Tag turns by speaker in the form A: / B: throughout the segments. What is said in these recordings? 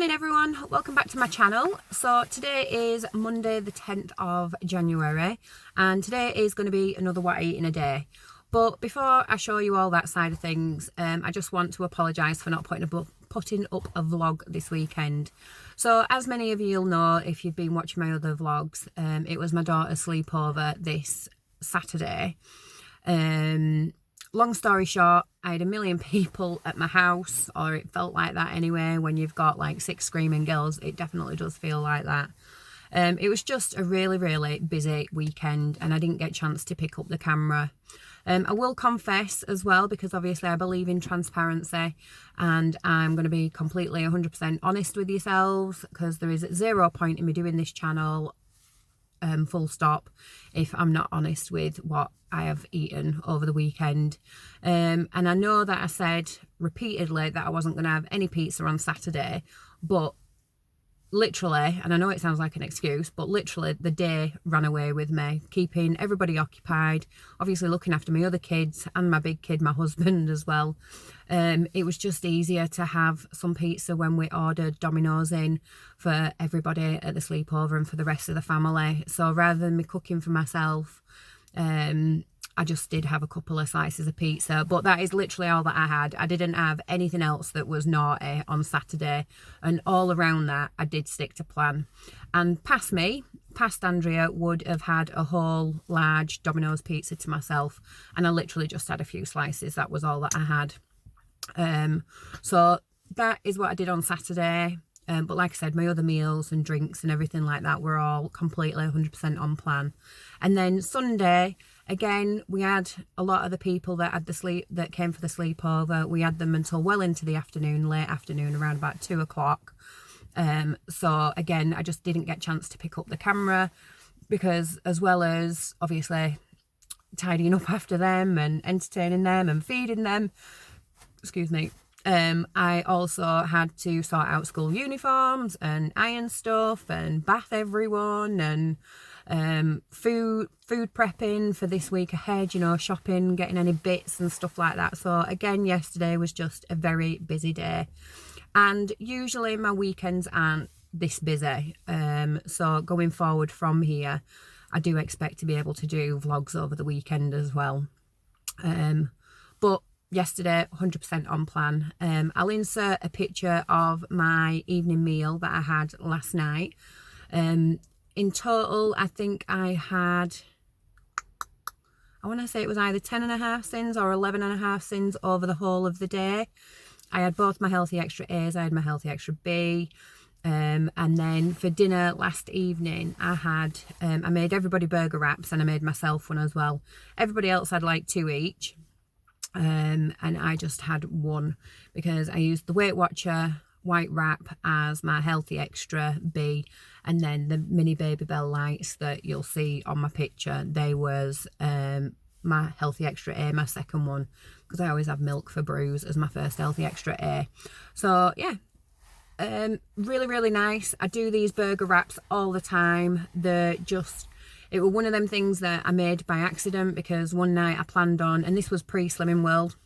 A: Morning everyone, welcome back to my channel. So today is Monday the 10th of January and today is going to be another W.I.A.T in a day. But before I show you all that side of things, I just want to apologise for not putting up a vlog this weekend. So as many of you'll know if you've been watching my other vlogs, it was my daughter's sleepover this Saturday. Long story short, I had a million people at my house, or it felt like that anyway. When you've got like 6 screaming girls, it definitely does feel like that. It was just a really busy weekend and I didn't get a chance to pick up the camera. I will confess as well, because obviously I believe in transparency and I'm going to be completely 100% honest with yourselves, because there is zero point in me doing this channel full stop if I'm not honest with what I have eaten over the weekend. And I know that I said repeatedly that I wasn't going to have any pizza on Saturday, but literally, and I know it sounds like an excuse, but literally the day ran away with me, keeping everybody occupied, obviously looking after my other kids and my big kid, my husband as well. It was just easier to have some pizza when we ordered Domino's in for everybody at the sleepover and for the rest of the family. So rather than me cooking for myself, I just did have a couple of slices of pizza, but that is literally all that I had. I didn't have anything else that was naughty on Saturday, and all around that I did stick to plan. And past Andrea would have had a whole large Domino's pizza to myself, and I literally just had a few slices. That was all that I had. So that is what I did on Saturday. But like I said, my other meals and drinks and everything like that were all completely 100% on plan. And then Sunday, again, we had a lot of the people that that came for the sleepover. We had them until well into the afternoon, late afternoon, around about 2 o'clock. So again, I just didn't get a chance to pick up the camera, because as well as obviously tidying up after them and entertaining them and feeding them, excuse me, I also had to sort out school uniforms and iron stuff and bath everyone and food prepping for this week ahead, you know, shopping, getting any bits and stuff like that. So again, yesterday was just a very busy day, and usually my weekends aren't this busy. So going forward from here, I do expect to be able to do vlogs over the weekend as well. But yesterday, 100% on plan. I'll insert a picture of my evening meal that I had last night. In total, I think I had, I want to say it was either 10.5 sins or 11.5 sins over the whole of the day. I had both my healthy extra A's, I had my healthy extra B. And then for dinner last evening, I had, I made everybody burger wraps and I made myself one as well. Everybody else had like 2 each. And I just had 1 because I used the Weight Watcher white wrap as my healthy extra B, and then the mini Baby Bell lights that you'll see on my picture, they was my healthy extra A, my second one, because I always have milk for Bruce as my first healthy extra A. So yeah, really nice. I do these burger wraps all the time. They're just, it was one of them things that I made by accident, because one night I planned on, and this was pre-Slimming World,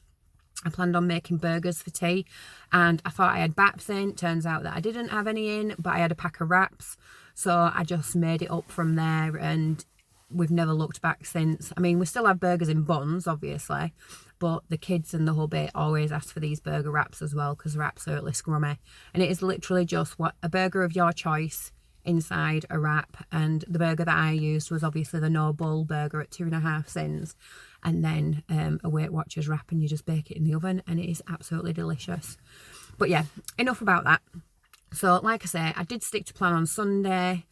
A: I planned on making burgers for tea and I thought I had baps in. Turns out that I didn't have any in, but I had a pack of wraps. So I just made it up from there and we've never looked back since. I mean, we still have burgers in buns, obviously, but the kids and the hubby always ask for these burger wraps as well, because they're absolutely scrummy. And it is literally just a burger of your choice inside a wrap, and the burger that I used was obviously the no bull burger at 2.5 sins, and then a Weight Watchers wrap, and you just bake it in the oven and it is absolutely delicious. But yeah, enough about that. So like I say, I did stick to plan on Sunday.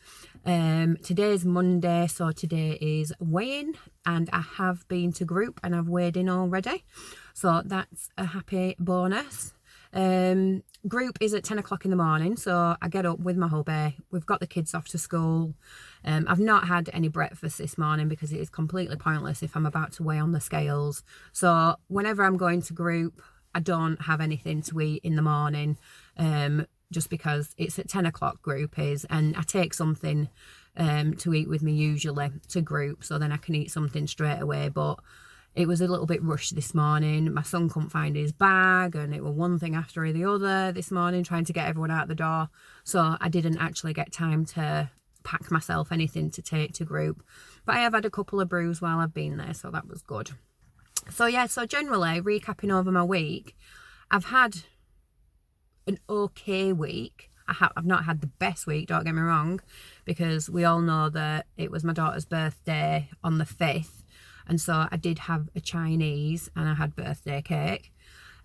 A: Today's Monday, so today is weigh-in, and I have been to group and I've weighed in already, so that's a happy bonus. Group is at 10 o'clock in the morning, so I get up with my hubby, we've got the kids off to school. I've not had any breakfast this morning because it is completely pointless if I'm about to weigh on the scales. So whenever I'm going to group, I don't have anything to eat in the morning, just because it's at 10 o'clock group is, and I take something to eat with me usually to group, so then I can eat something straight away. But it was a little bit rushed this morning. My son couldn't find his bag, and it was one thing after the other this morning trying to get everyone out the door. So I didn't actually get time to pack myself anything to take to group. But I have had a couple of brews while I've been there, so that was good. So yeah, so generally, recapping over my week, I've had an okay week. I've not had the best week, don't get me wrong, because we all know that it was my daughter's birthday on the 5th. And so I did have a Chinese and I had birthday cake.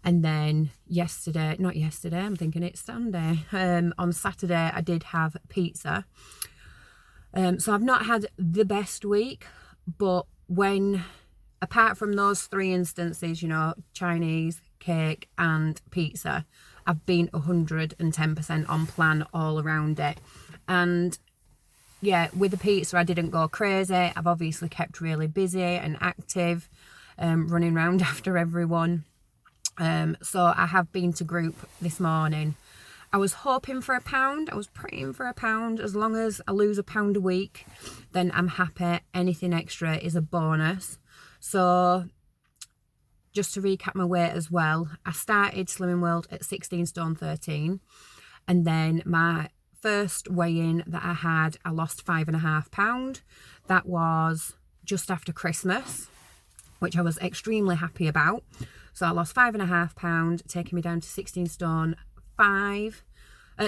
A: And then not yesterday, I'm thinking it's Sunday. On Saturday, I did have pizza. So I've not had the best week, but apart from those 3 instances, you know, Chinese, cake and pizza, I've been 110% on plan all around it. And yeah, with the pizza, I didn't go crazy. I've obviously kept really busy and active, running around after everyone. So I have been to group this morning. I was hoping for £1. I was praying for £1. As long as I lose £1 a week, then I'm happy. Anything extra is a bonus. So just to recap my weight as well, I started Slimming World at 16 stone 13. And then my first weigh-in that I had, I lost £5.5. That was just after Christmas, which I was extremely happy about. So I lost £5.5, taking me down to 16 stone 5.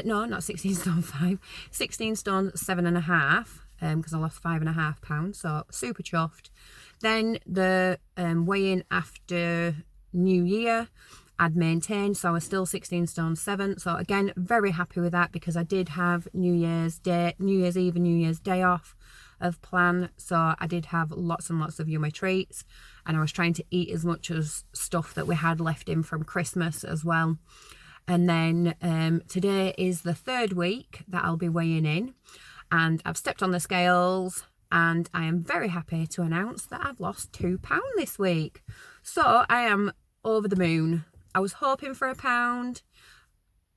A: No, not 16 stone 5, 16 stone 7.5, because I lost £5.5. So super chuffed. Then the weigh-in after New Year, I'd maintained, so I was still 16 stone 7. So again, very happy with that, because I did have New Year's Eve and New Year's Day off of plan. So I did have lots and lots of yummy treats, and I was trying to eat as much as stuff that we had left in from Christmas as well. And then today is the 3rd week that I'll be weighing in, and I've stepped on the scales, and I am very happy to announce that I've lost £2 this week. So I am over the moon. I was hoping for £1.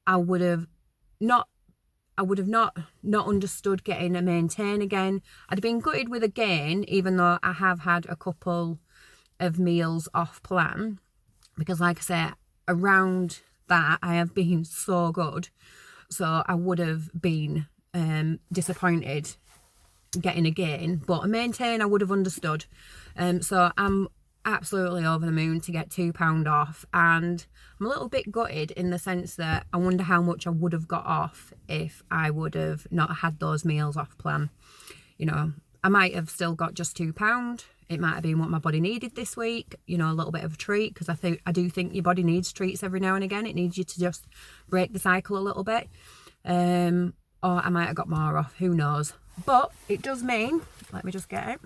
A: I would have not understood getting a maintain again. I'd been gutted with a gain, even though I have had a couple of meals off plan, because like I say, around that I have been so good. So I would have been disappointed getting a gain, but a maintain I would have understood. So I'm absolutely over the moon to get £2 off, and I'm a little bit gutted in the sense that I wonder how much I would have got off if I would have not had those meals off plan. You know, I might have still got just £2. It might have been what my body needed this week, you know, a little bit of a treat, because I do think your body needs treats every now and again. It needs you to just break the cycle a little bit. Or I might have got more off, who knows. But it does mean, let me just get it.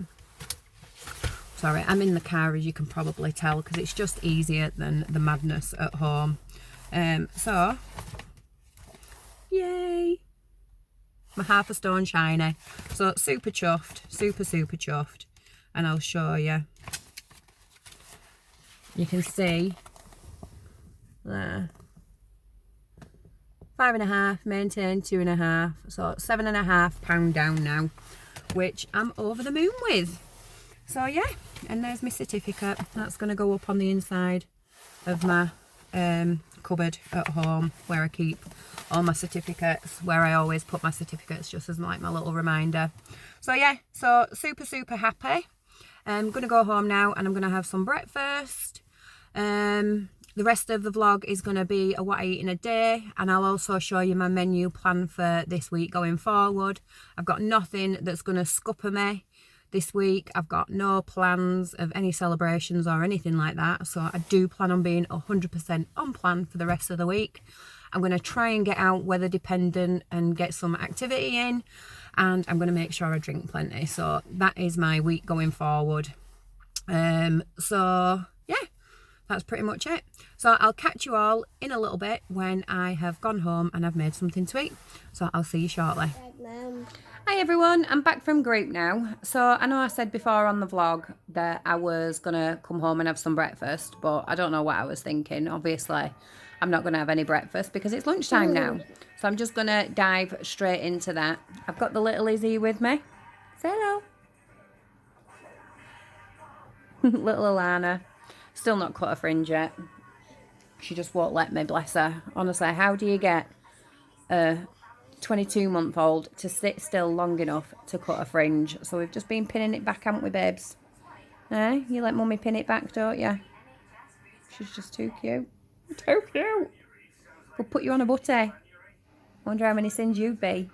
A: Sorry, I'm in the car, as you can probably tell, because it's just easier than the madness at home. So, yay! My half a stone shiny. So super chuffed, super chuffed. And I'll show you. You can see there. 5.5, maintain 2.5. So £7.5 down now, which I'm over the moon with. So yeah, and there's my certificate. That's going to go up on the inside of my cupboard at home, where I keep all my certificates, where I always put my certificates, just as like my little reminder. So yeah, so super happy. I'm going to go home now, and I'm going to have some breakfast. The rest of the vlog is going to be what I eat in a day, and I'll also show you my menu plan for this week going forward. I've got nothing that's going to scupper me this week. I've got no plans of any celebrations or anything like that, so I do plan on being 100% on plan for the rest of the week. I'm going to try and get out weather dependent and get some activity in, and I'm going to make sure I drink plenty. So that is my week going forward. So yeah, that's pretty much it. So I'll catch you all in a little bit when I have gone home and I've made something to eat. So I'll see you shortly. Hi everyone, I'm back from group now. So I know I said before on the vlog that I was going to come home and have some breakfast, but I don't know what I was thinking. Obviously, I'm not going to have any breakfast because it's lunchtime now. So I'm just going to dive straight into that. I've got the little Izzy with me. Say hello. Little Alana. Still not cut a fringe yet. She just won't let me, bless her. Honestly, how do you get a 22-month-old to sit still long enough to cut a fringe? So we've just been pinning it back, haven't we, babes? Eh? You let mummy pin it back, don't you? She's just too cute. Too cute. We'll put you on a butty. Wonder how many sins you'd be.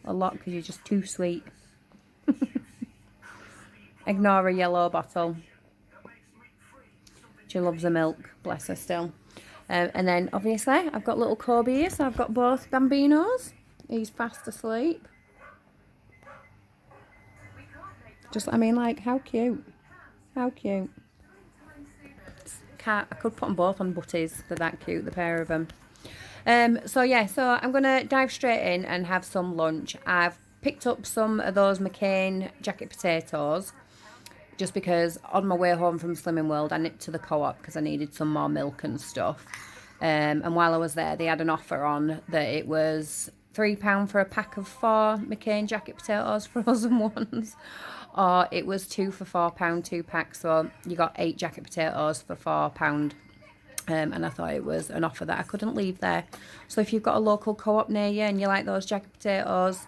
A: A lot, because you're just too sweet. Ignore a yellow bottle. She loves the milk, bless her still. And then, obviously, I've got little Kobe here, so I've got both Bambinos. He's fast asleep. Just, I mean, like, how cute. How cute. I could put them both on butties. They're that cute, the pair of them. So I'm going to dive straight in and have some lunch. I've picked up some of those McCain jacket potatoes just because on my way home from Slimming World I nipped to the co-op because I needed some more milk and stuff. And while I was there they had an offer on that it was £3 for a pack of 4 McCain jacket potatoes, frozen ones, or it was 2 for £4, 2 packs, so you got 8 jacket potatoes for £4. And I thought it was an offer that I couldn't leave there. So if you've got a local co-op near you and you like those jacket potatoes,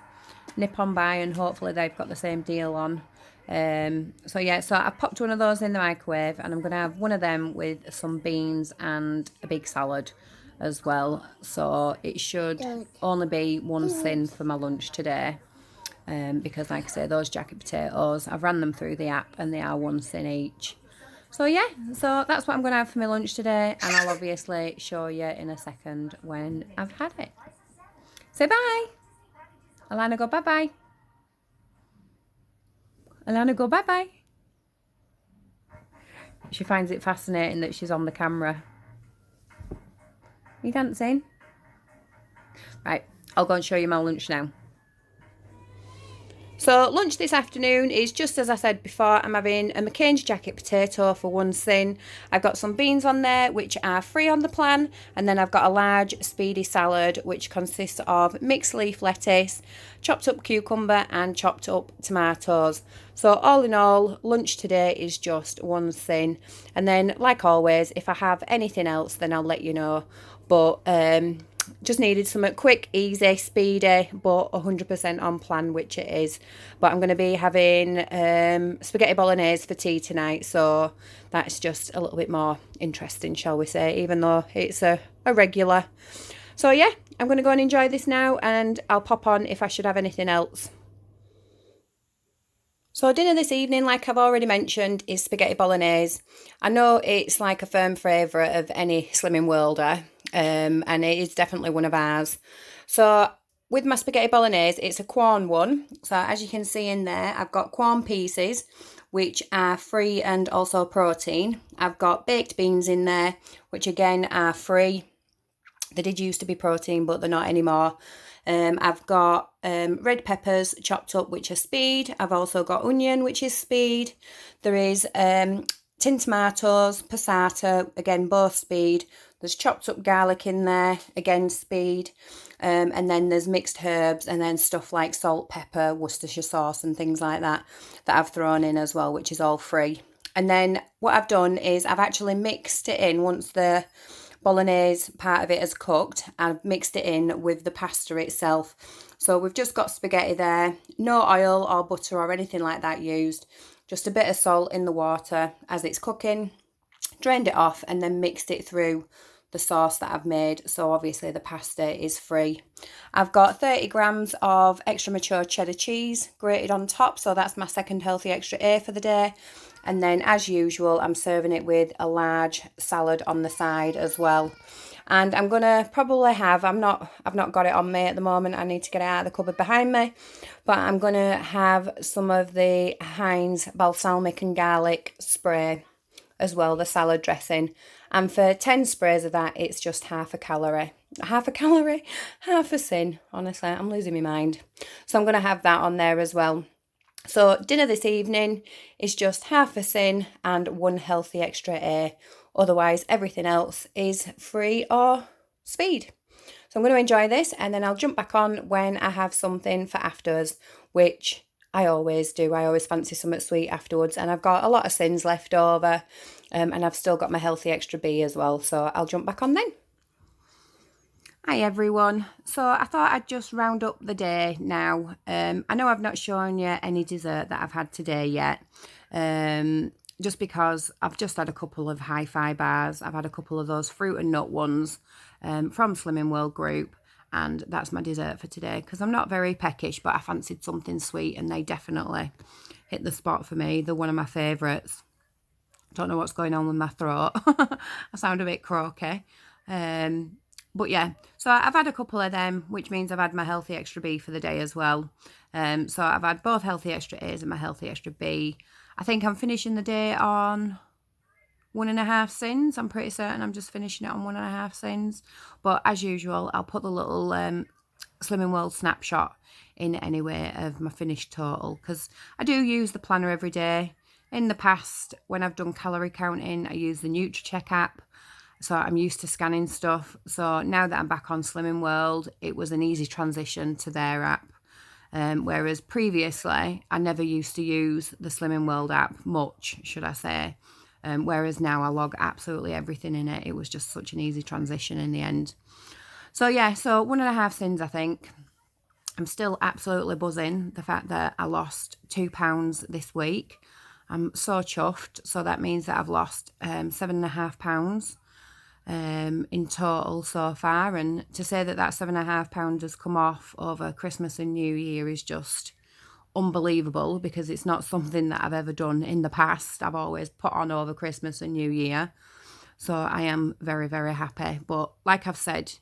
A: nip on by and hopefully they've got the same deal on. So I popped one of those in the microwave and I'm going to have one of them with some beans and a big salad as well. So it should only be one sin for my lunch today. Because like I say, those jacket potatoes, I've ran them through the app and they are one sin each. So that's what I'm going to have for my lunch today, and I'll obviously show you in a second when I've had it. Say bye. Alana, go bye-bye. Alana, go bye-bye. She finds it fascinating that she's on the camera. Are you dancing? Right, I'll go and show you my lunch now. So lunch this afternoon is just as I said before. I'm having a McCain's jacket potato for one sin. I've got some beans on there which are free on the plan, and then I've got a large speedy salad which consists of mixed leaf lettuce, chopped up cucumber and chopped up tomatoes. So all in all, lunch today is just one sin, and then like always if I have anything else then I'll let you know. But just needed something quick, easy, speedy, but 100% on plan, which it is. But I'm going to be having spaghetti bolognese for tea tonight, so that's just a little bit more interesting, shall we say, even though it's a regular. So yeah, I'm going to go and enjoy this now, and I'll pop on if I should have anything else. So dinner this evening, like I've already mentioned, is spaghetti bolognese. I know it's like a firm favourite of any Slimming Worlder, and it is definitely one of ours. So with my spaghetti bolognese, it's a Quorn one. So as you can see in there, I've got Quorn pieces, which are free and also protein. I've got baked beans in there, which again are free. They did used to be protein, but they're not anymore. I've got red peppers chopped up, which are speed. I've also got onion, which is speed. There is tin tomatoes, passata, again, both speed. There's chopped up garlic in there, again, speed. And then there's mixed herbs and then stuff like salt, pepper, Worcestershire sauce and things like that I've thrown in as well, which is all free. And then what I've done is I've actually mixed it in once the bolognese part of it has cooked. I've mixed it in with the pasta itself. So we've just got spaghetti there, no oil or butter or anything like that used, just a bit of salt in the water as it's cooking, drained it off and then mixed it through the sauce that I've made. So obviously the pasta is free. I've got 30 grams of extra mature cheddar cheese grated on top, so that's my second healthy extra A for the day. And then as usual, I'm serving it with a large salad on the side as well. And I'm gonna probably have, I've not got it on me at the moment, I need to get it out of the cupboard behind me, but I'm gonna have some of the Heinz balsamic and garlic spray as well, the salad dressing. And for 10 sprays of that, it's just half a calorie. Half a sin. Honestly, I'm losing my mind. So I'm gonna have that on there as well. So dinner this evening is just half a sin and one healthy extra A. Otherwise, everything else is free or speed. So I'm going to enjoy this and then I'll jump back on when I have something for afters, which
B: I always do. I always fancy something sweet afterwards, and I've got a lot of sins left over, and I've still got my healthy extra B as well, so I'll jump back on then. Hi everyone. So I thought I'd just round up the day now. I know I've not shown you any dessert that I've had today yet, just because I've just had a couple of hi-fi bars. I've had a couple of those fruit and nut ones from Slimming World Group, and that's my dessert for today because I'm not very peckish, but I fancied something sweet, and they definitely hit the spot for me. They're one of my favourites. Don't know what's going on with my throat. I sound a bit croaky. But yeah, so I've had a couple of them, which means I've had my healthy extra B for the day as well. So I've had both healthy extra A's and my healthy extra B. I think I'm finishing the day on 1.5 sins. I'm pretty certain I'm just finishing it on 1.5 sins. But as usual, I'll put the little Slimming World snapshot in anyway of my finished total, because I do use the planner every day. In the past, when I've done calorie counting, I use the NutriCheck app. So I'm used to scanning stuff. So now that I'm back on Slimming World, it was an easy transition to their app. Whereas previously, I never used to use the Slimming World app much, should I say. Whereas now I log absolutely everything in it. It was just such an easy transition in the end. So yeah, so 1.5 sins, I think. I'm still absolutely buzzing the fact that I lost £2 this week. I'm so chuffed. So that means that I've lost £7.5 in total so far. And to say that that £7.5 has come off over Christmas and New Year is just unbelievable, because it's not something that I've ever done in the past. I've always put on over Christmas and New Year. So I am very, very happy. But like I've said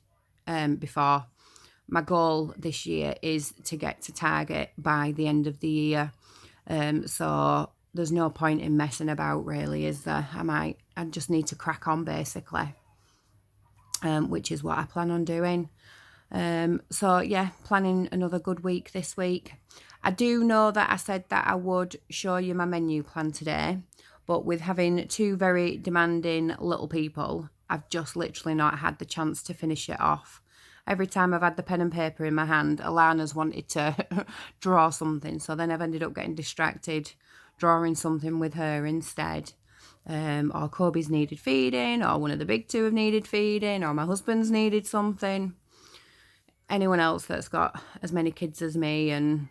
B: before, my goal this year is to get to target by the end of the year. So there's no point in messing about, really, is there? I just need to crack on, basically, which is what I plan on doing. So yeah, planning another good week this week. I do know that I said that I would show you my menu plan today, but with having two very demanding little people, I've just literally not had the chance to finish it off. Every time I've had the pen and paper in my hand, Alana's wanted to draw something, so then I've ended up getting distracted drawing something with her instead. Or Kobe's needed feeding, or one of the big two have needed feeding, or my husband's needed something. Anyone else that's got as many kids as me, and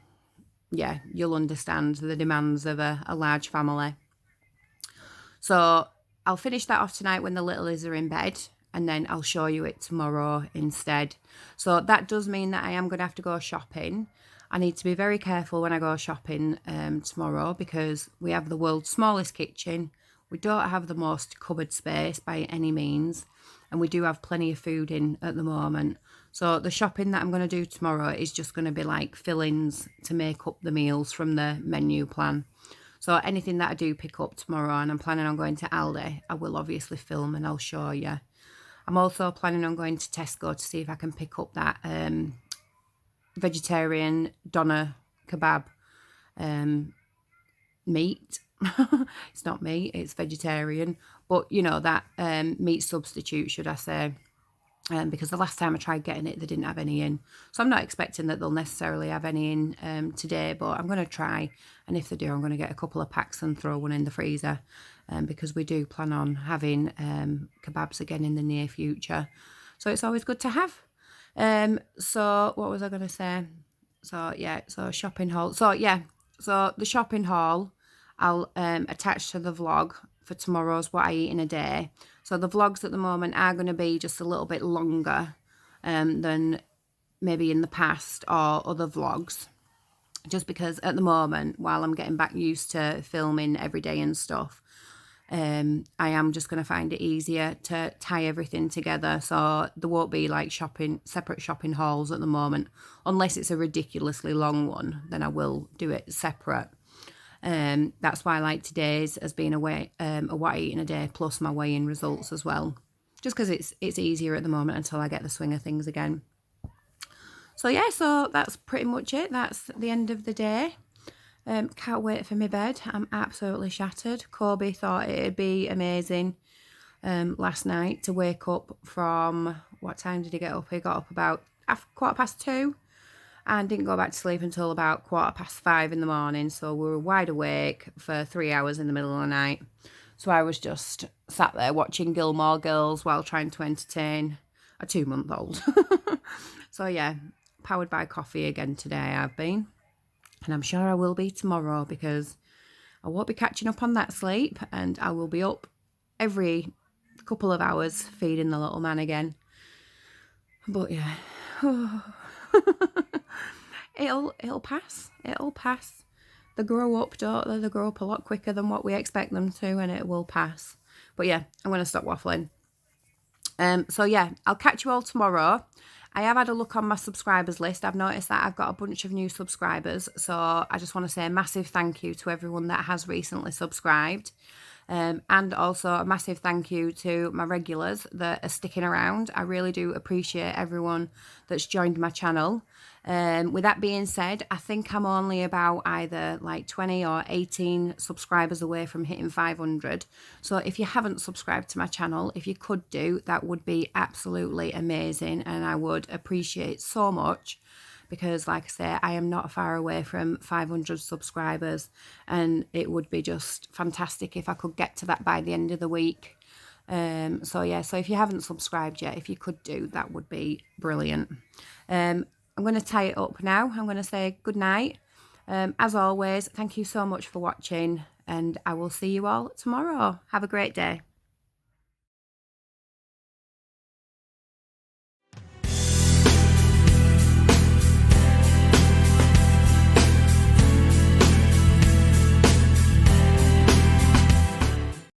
B: yeah, you'll understand the demands of a large family. So I'll finish that off tonight when the littlies are in bed, and then I'll show you it tomorrow instead. So that does mean that I am going to have to go shopping. I need to be very careful when I go shopping tomorrow, because we have the world's smallest kitchen. We don't have the most cupboard space by any means, and we do have plenty of food in at the moment. So the shopping that I'm going to do tomorrow is just going to be like fillings to make up the meals from the menu plan. So anything that I do pick up tomorrow, and I'm planning on going to Aldi, I will obviously film and I'll show you. I'm also planning on going to Tesco to see if I can pick up that vegetarian doner kebab meat. It's not meat, it's vegetarian, but you know, that meat substitute, should I say, because the last time I tried getting it, they didn't have any in. So I'm not expecting that they'll necessarily have any in today, but I'm going to try, and if they do, I'm going to get a couple of packs and throw one in the freezer, because we do plan on having kebabs again in the near future. So it's always good to have. So what was I going to say? So yeah, so shopping haul. So yeah, so the shopping haul I'll attach to the vlog for tomorrow's What I Eat in a Day. So the vlogs at the moment are going to be just a little bit longer than maybe in the past or other vlogs. Just because at the moment, while I'm getting back used to filming every day and stuff, I am just going to find it easier to tie everything together. So there won't be like separate shopping hauls at the moment. Unless it's a ridiculously long one, then I will do it separate. That's why I like today's as being a What I Eat in a Day plus my weigh-in results as well. Just because it's easier at the moment until I get the swing of things again. So yeah, so that's pretty much it. That's the end of the day. Can't wait for my bed. I'm absolutely shattered. Kobe thought it'd be amazing last night to wake up from, what time did he get up? He got up about 2:15. and didn't go back to sleep until about 5:15 in the morning. So we were wide awake for 3 hours in the middle of the night. So I was just sat there watching Gilmore Girls while trying to entertain a 2-month-old. So yeah, powered by coffee again today I've been. And I'm sure I will be tomorrow, because I won't be catching up on that sleep, and I will be up every couple of hours feeding the little man again. But yeah, it'll pass. It'll pass. They grow up, don't they? They grow up a lot quicker than what we expect them to, and it will pass. But yeah, I'm going to stop waffling. So yeah, I'll catch you all tomorrow. I have had a look on my subscribers list. I've noticed that I've got a bunch of new subscribers. So I just want to say a massive thank you to everyone that has recently subscribed. And also a massive thank you to my regulars that are sticking around. I really do appreciate everyone that's joined my channel. With that being said, I think I'm only about either like 20 or 18 subscribers away from hitting 500. So if you haven't subscribed to my channel, if you could do, that would be absolutely amazing, and I would appreciate so much. Because like I say, I am not far away from 500 subscribers, and it would be just fantastic if I could get to that by the end of the week. So yeah, so if you haven't subscribed yet, if you could do, that would be brilliant. I'm going to tie it up now. I'm going to say good night. As always, thank you so much for watching, and I will see you all tomorrow. Have a great day.